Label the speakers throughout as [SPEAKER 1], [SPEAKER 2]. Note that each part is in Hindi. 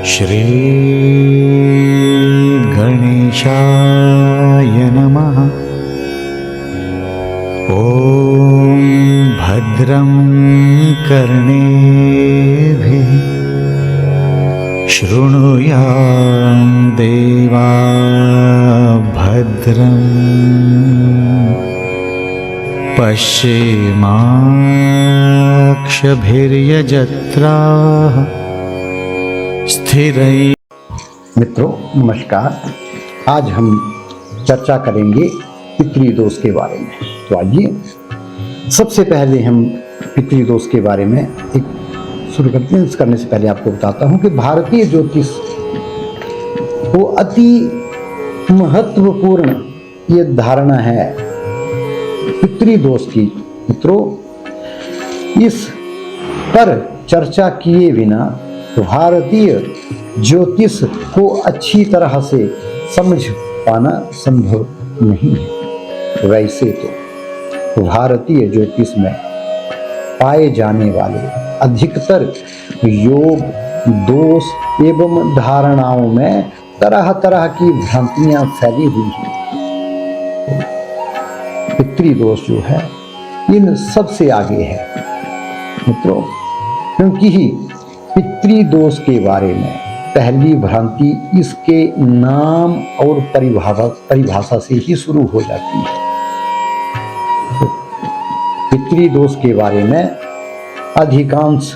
[SPEAKER 1] श्री गणेशाय नमः। ॐ भद्रं कर्णेभिः शृणुयाम देवा भद्रं पश्येमाक्षभिर्यजत्राः स्थिरै।
[SPEAKER 2] मित्रों नमस्कार। आज हम चर्चा करेंगे पितृदोष के बारे में। तो आइए सबसे पहले हम पितृदोष के बारे में एक शुरू करते हैं। करने से पहले आपको बताता हूं कि भारतीय ज्योतिष को अति महत्वपूर्ण ये धारणा है पितृदोष की। मित्रों इस पर चर्चा किए बिना भारतीय ज्योतिष को अच्छी तरह से समझ पाना संभव नहीं है। वैसे तो भारतीय ज्योतिष में पाए जाने वाले अधिकतर योग दोष एवं धारणाओं में तरह तरह की भ्रांतियां फैली हुई हैं। पितृदोष जो है इन सबसे आगे है मित्रों, क्योंकि पितृदोष के बारे में पहली भ्रांति इसके नाम और परिभाषा से ही शुरू हो जाती है। पितृदोष के बारे में अधिकांश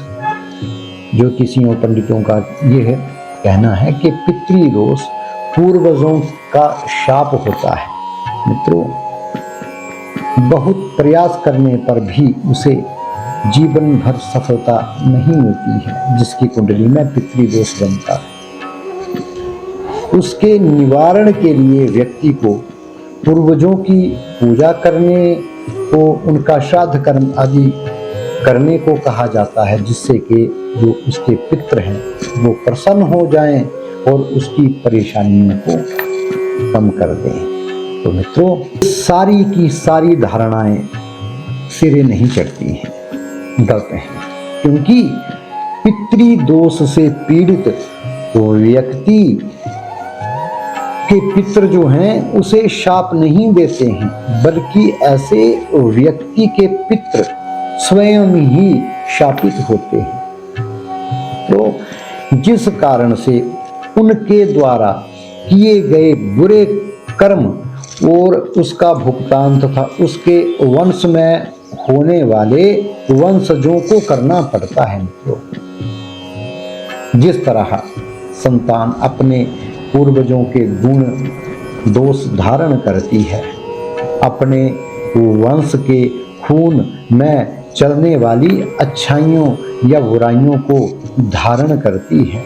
[SPEAKER 2] ज्योतिषियों पंडितों का यह कहना है कि पितृदोष पूर्वजों का शाप होता है। मित्रों बहुत प्रयास करने पर भी उसे जीवन भर सफलता नहीं मिलती है। जिसकी कुंडली में पितृदोष बनता है उसके निवारण के लिए व्यक्ति को पूर्वजों की पूजा करने को, उनका श्राद्ध कर्म आदि करने को कहा जाता है, जिससे कि जो उसके पितृ हैं वो प्रसन्न हो जाएं और उसकी परेशानियों को कम कर दें। तो मित्रों सारी की सारी धारणाएं सिरे नहीं चढ़ती हैं, गलत हैं। क्योंकि पितृदोष से पीड़ित व्यक्ति के पितृ जो हैं उसे शाप नहीं देते हैं, बल्कि ऐसे व्यक्ति के पितृ स्वयं ही शापित होते हैं। तो जिस कारण से उनके द्वारा किए गए बुरे कर्म और उसका भुगतान तथा उसके वंश में होने वाले वंशजों को करना पड़ता है। मित्रों जिस तरह संतान अपने पूर्वजों के गुण दोष धारण करती है, अपने वंश के खून में चलने वाली अच्छाइयों या बुराइयों को धारण करती है।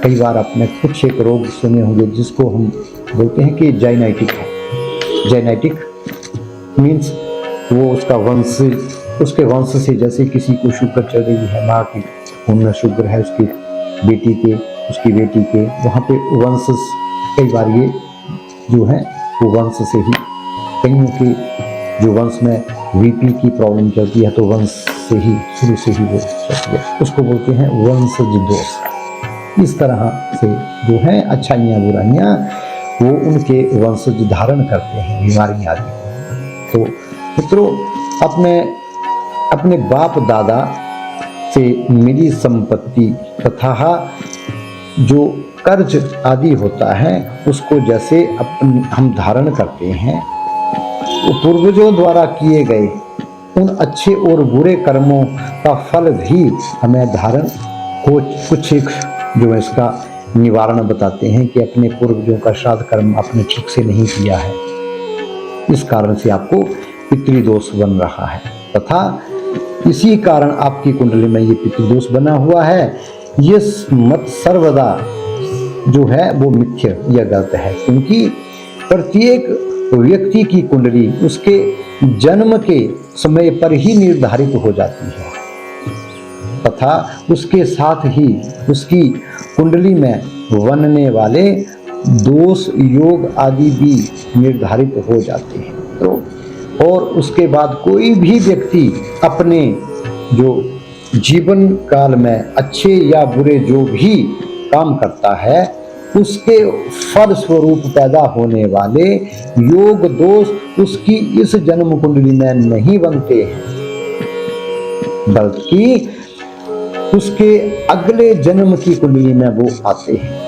[SPEAKER 2] कई बार आपने कुछ एक रोग सुने होंगे जिसको हम बोलते हैं कि जेनेटिक है। जेनेटिक मीन्स वो उसका वंश, उसके वंश से, जैसे किसी को शुगर चल रही है, माँ की खून में शुगर है, उसकी बेटी के, उसकी बेटी के, वहाँ पे वंश कई बार ये जो है वो वंश से ही, कईयों के जो वंश में बीपी की प्रॉब्लम चलती है तो वंश से ही शुरू से ही वो चलती है, उसको बोलते हैं वंशज दोष। इस तरह से जो है अच्छाइयाँ बुराइयाँ वो उनके वंशज धारण करते हैं, बीमारियाँ आदि। तो मित्रों अपने बाप दादा से मिली संपत्ति तथा जो कर्ज आदि होता है उसको जैसे हम धारण करते हैं, तो पूर्वजों द्वारा किए गए उन अच्छे और बुरे कर्मों का फल भी हमें धारण को कुछ जो है इसका निवारण बताते हैं कि अपने पूर्वजों का श्राद्ध कर्म आपने ठीक से नहीं किया है, इस कारण से आपको पितृदोष बन रहा है तथा इसी कारण आपकी कुंडली में ये पितृदोष बना हुआ है। ये मत सर्वदा जो है वो मिथ्य या गलत है, क्योंकि प्रत्येक व्यक्ति की कुंडली उसके जन्म के समय पर ही निर्धारित हो जाती है तथा उसके साथ ही उसकी कुंडली में बनने वाले दोष योग आदि भी निर्धारित हो जाते हैं। तो और उसके बाद कोई भी व्यक्ति अपने जो जीवन काल में अच्छे या बुरे जो भी काम करता है उसके फल स्वरूप पैदा होने वाले योग दोष उसकी इस जन्म कुंडली में नहीं बनते हैं, बल्कि उसके अगले जन्म की कुंडली में वो आते हैं।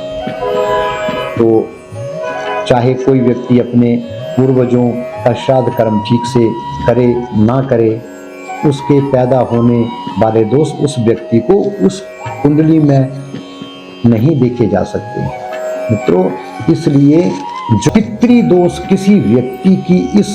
[SPEAKER 2] तो चाहे कोई व्यक्ति अपने पूर्वजों का श्राद्ध कर्म ठीक से करे ना करे, उसके पैदा होने वाले दोष उस व्यक्ति को उस कुंडली में नहीं देखे जा सकते मित्रों। इसलिए जो पितृ दोष किसी व्यक्ति की इस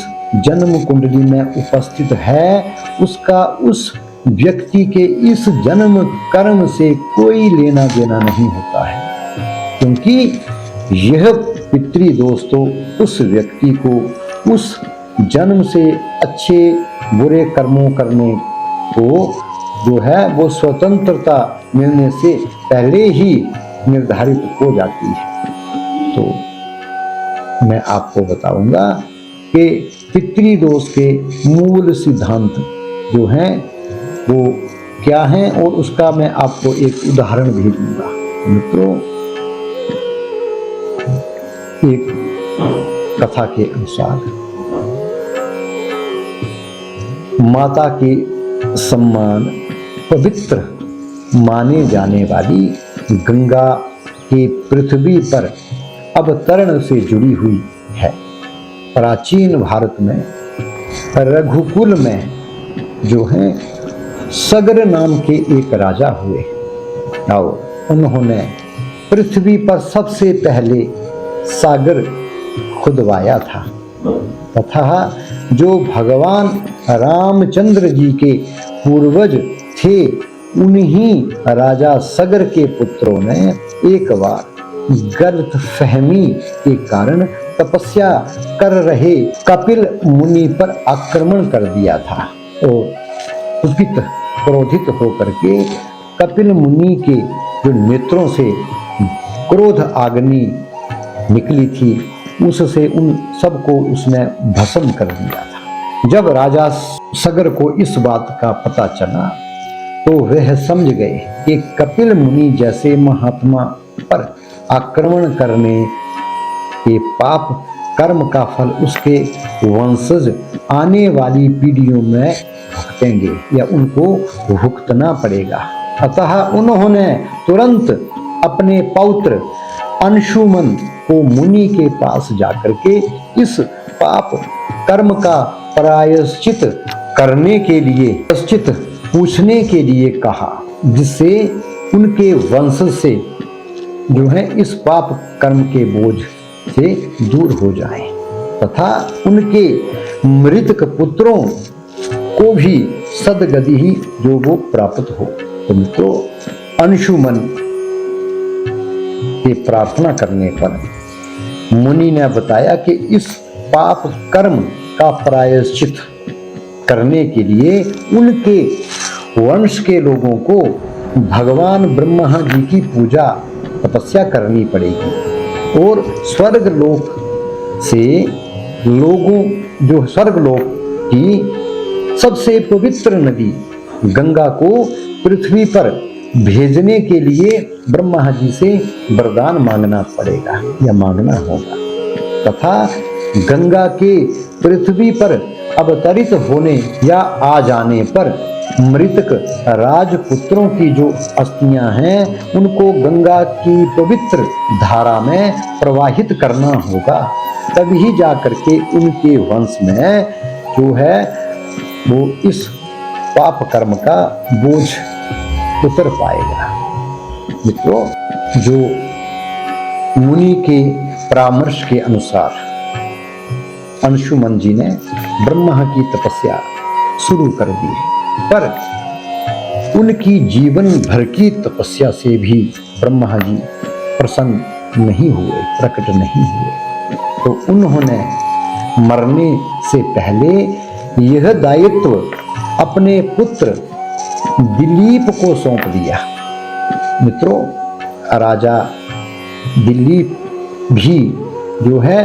[SPEAKER 2] जन्म कुंडली में उपस्थित है, उसका उस व्यक्ति के इस जन्म कर्म से कोई लेना देना नहीं होता है, क्योंकि यह पितृ दोष तो उस व्यक्ति को उस जन्म से अच्छे बुरे कर्मों करने को जो है वो स्वतंत्रता मिलने से पहले ही निर्धारित हो जाती है। तो मैं आपको बताऊंगा कि पितृदोष के मूल सिद्धांत जो हैं वो क्या हैं, और उसका मैं आपको एक उदाहरण भी दूंगा मित्रों। एक कथा के अनुसार माता के सम्मान पवित्र माने जाने वाली गंगा के पृथ्वी पर अवतरण से जुड़ी हुई है। प्राचीन भारत में रघुकुल में जो है सगर नाम के एक राजा हुए और उन्होंने पृथ्वी पर सबसे पहले सागर खुदवाया था तथा जो भगवान रामचंद्र जी के पूर्वज थे, उन्हीं राजा सगर के पुत्रों ने एक बार गलत फहमी के कारण तपस्या कर रहे कपिल मुनि पर आक्रमण कर दिया था और कुपित क्रोधित होकर के कपिल मुनि के जो नेत्रों से क्रोध अग्नि निकली थी, उससे उन सबको उसने भस्म कर दिया था। जब राजा सगर को इस बात का पता चला तो वह समझ गए कि कपिल मुनि जैसे महात्मा पर आक्रमण करने के पाप कर्म का फल उसके वंशज आने वाली पीढ़ियों में भुगतेंगे या उनको भुगतना पड़ेगा। अतः उन्होंने तुरंत अपने पौत्र अंशुमन को मुनि के पास जाकर के इस पाप कर्म का प्रायश्चित करने के लिए पूछने के लिए कहा, जिससे उनके वंश से जो है इस पाप कर्म के बोझ से दूर हो जाए तथा उनके मृतक पुत्रों को भी सदगति ही जो वो प्राप्त हो। तो मित्रों, अंशुमन के प्रार्थना करने पर मुनि ने बताया कि इस पाप कर्म का प्रायश्चित करने के लिए उनके वंश के लोगों को भगवान ब्रह्मा जी की पूजा तपस्या करनी पड़ेगी और स्वर्ग लोक से लोगों जो स्वर्ग लोक की सबसे पवित्र नदी गंगा को पृथ्वी पर भेजने के लिए ब्रह्मा जी से वरदान मांगना पड़ेगा या मांगना होगा तथा गंगा के पृथ्वी पर अवतरित होने या आ जाने पर मृतक राजपुत्रों की जो अस्थियां हैं उनको गंगा की पवित्र धारा में प्रवाहित करना होगा, तभी जाकर के उनके वंश में जो है वो इस पाप कर्म का बोझ उतर पाएगा। मित्रों, जो मुनि के परामर्श के अनुसार अंशुमन जी ने ब्रह्मा की तपस्या शुरू कर दी, पर उनकी जीवन भर की तपस्या से भी ब्रह्मा जी प्रसन्न नहीं हुए, प्रकट नहीं हुए। तो उन्होंने मरने से पहले यह दायित्व अपने पुत्र दिलीप को सौंप दिया। मित्रों, राजा दिलीप भी जो है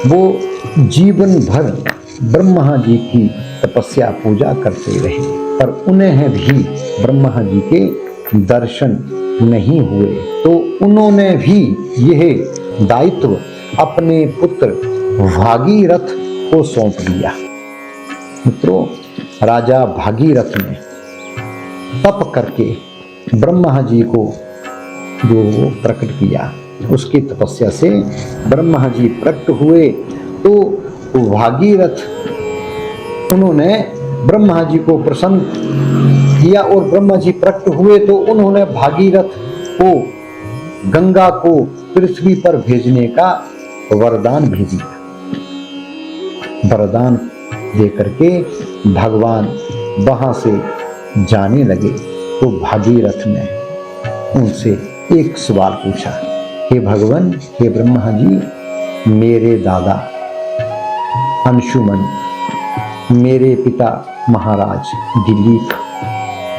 [SPEAKER 2] वो जीवन भर ब्रह्मा जी की तपस्या पूजा करते रहे, पर उन्हें भी ब्रह्मा जी के दर्शन नहीं हुए। तो उन्होंने भी यह दायित्व अपने पुत्र भागीरथ को सौंप दिया। मित्रों, राजा भागीरथ ने तप करके ब्रह्मा जी को जो प्रकट किया, उसकी तपस्या से ब्रह्मा जी प्रकट हुए। तो भागीरथ उन्होंने ब्रह्मा जी को प्रसन्न किया और ब्रह्मा जी प्रकट हुए तो उन्होंने भागीरथ को गंगा को पृथ्वी पर भेजने का वरदान भी दिया। वरदान देकर के भगवान वहां से जाने लगे तो भागीरथ ने उनसे एक सवाल पूछा, हे भगवान, हे ब्रह्मा जी, मेरे दादा अंशुमन, मेरे पिता महाराज दिलीप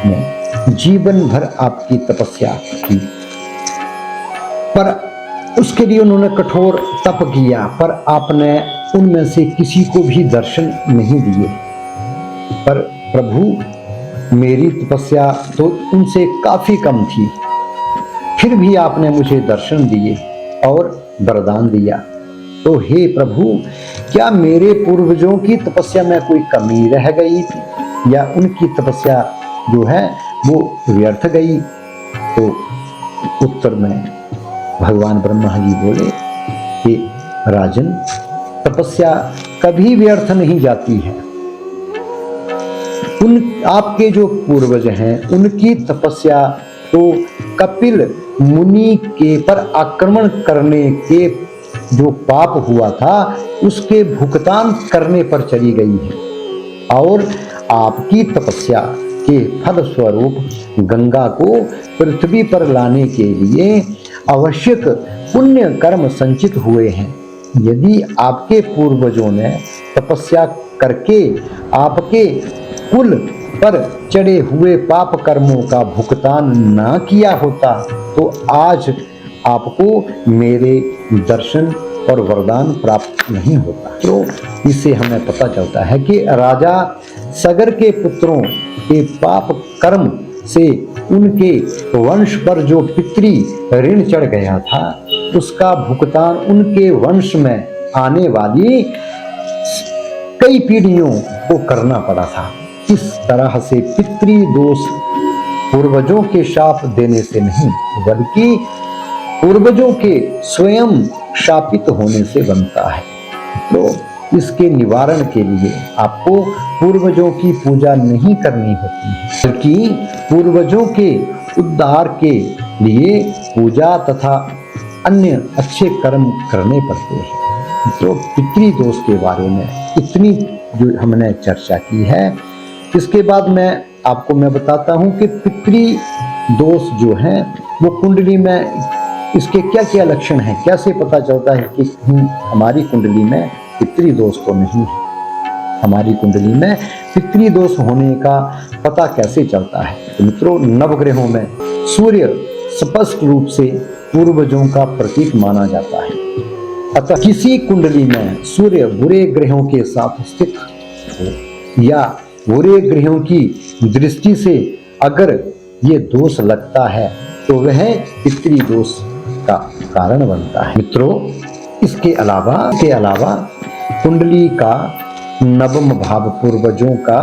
[SPEAKER 2] ने जीवन भर आपकी तपस्या की, पर उसके लिए उन्होंने कठोर तप किया, पर आपने उनमें से किसी को भी दर्शन नहीं दिए। पर प्रभु, मेरी तपस्या तो उनसे काफी कम थी, फिर भी आपने मुझे दर्शन दिए और वरदान दिया। तो हे प्रभु, क्या मेरे पूर्वजों की तपस्या में कोई कमी रह गई थी या उनकी तपस्या जो है वो व्यर्थ गई? तो उत्तर में भगवान ब्रह्मा जी बोले कि राजन, तपस्या कभी व्यर्थ नहीं जाती है। आपके जो पूर्वज हैं उनकी तपस्या तो कपिल मुनि के पर आक्रमण करने के जो पाप हुआ था उसके भुगतान करने पर चली गई है, और आपकी तपस्या के फल स्वरूप गंगा को पृथ्वी पर लाने के लिए आवश्यक पुण्य कर्म संचित हुए हैं। यदि आपके पूर्वजों ने तपस्या करके आपके कुल पर चढ़े हुए पाप कर्मों का भुगतान ना किया होता तो आज आपको मेरे दर्शन और वरदान प्राप्त नहीं होता। तो इससे हमें पता चलता है कि राजा सगर के पुत्रों के पाप कर्म से उनके वंश पर जो पितृ ऋण चढ़ गया था उसका भुगतान उनके वंश में आने वाली कई पीढ़ियों को करना पड़ा था। इस तरह से पितृ दोष पूर्वजों के शाप देने से नहीं बल्कि पूर्वजों के स्वयं शापित होने से बनता है। तो इसके निवारण के लिए आपको पूर्वजों की पूजा नहीं करनी होती है, बल्कि पूर्वजों के उद्धार के लिए पूजा तथा अन्य अच्छे कर्म करने पड़ते हैं। तो पितृदोष के बारे में इतनी जो हमने चर्चा की है, इसके बाद मैं बताता हूं कि पितृदोष जो है वो कुंडली में इसके क्या क्या लक्षण हैं, कैसे पता चलता है कि हमारी कुंडली में पितृदोष तो नहीं है। हमारी कुंडली में पितृदोष होने का पता कैसे चलता है? तो मित्रों, नवग्रहों में सूर्य स्पष्ट रूप से पूर्वजों का प्रतीक माना जाता है। अतः किसी कुंडली में सूर्य बुरे ग्रहों के साथ स्थित हो या बुरे ग्रहों की दृष्टि से अगर ये दोष लगता है तो वह पितृदोष का कारण बनता है। मित्रों, इसके अलावा कुंडली का नवम भाव पूर्वजों का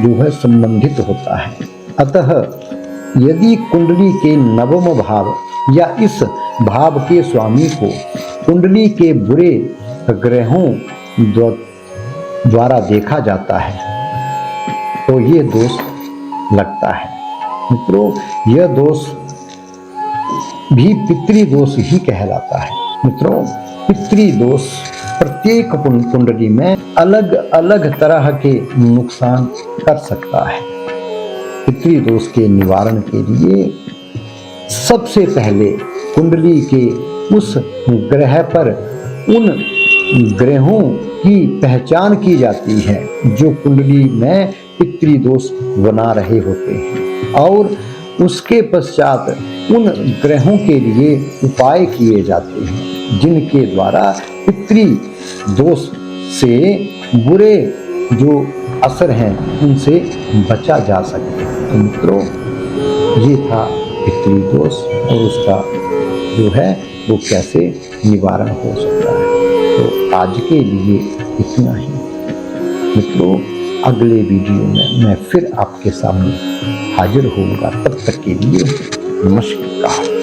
[SPEAKER 2] जो है संबंधित होता है। अतः यदि कुंडली के नवम भाव या इस भाव के स्वामी को कुंडली के बुरे ग्रहों द्वारा देखा जाता है तो ये दोष लगता है। मित्रों, यह दोष भी पितृदोष ही कहलाता है। मित्रों, पितृदोष प्रत्येक कुंडली में अलग अलग तरह के नुकसान कर सकता है। पितृदोष के निवारण के लिए सबसे पहले कुंडली के उस ग्रह पर उन ग्रहों की पहचान की जाती है जो कुंडली में पितृदोष बना रहे होते हैं, और उसके पश्चात उन ग्रहों के लिए उपाय किए जाते हैं जिनके द्वारा पितृदोष से बुरे जो असर हैं उनसे बचा जा सके। तो मित्रों, ये था पितृ दोष और उसका जो है वो कैसे निवारण हो सकता है। तो आज के लिए इतना ही मित्रों। अगले वीडियो में मैं फिर आपके सामने हाजिर होऊंगा। तब तक के लिए नमस्कार।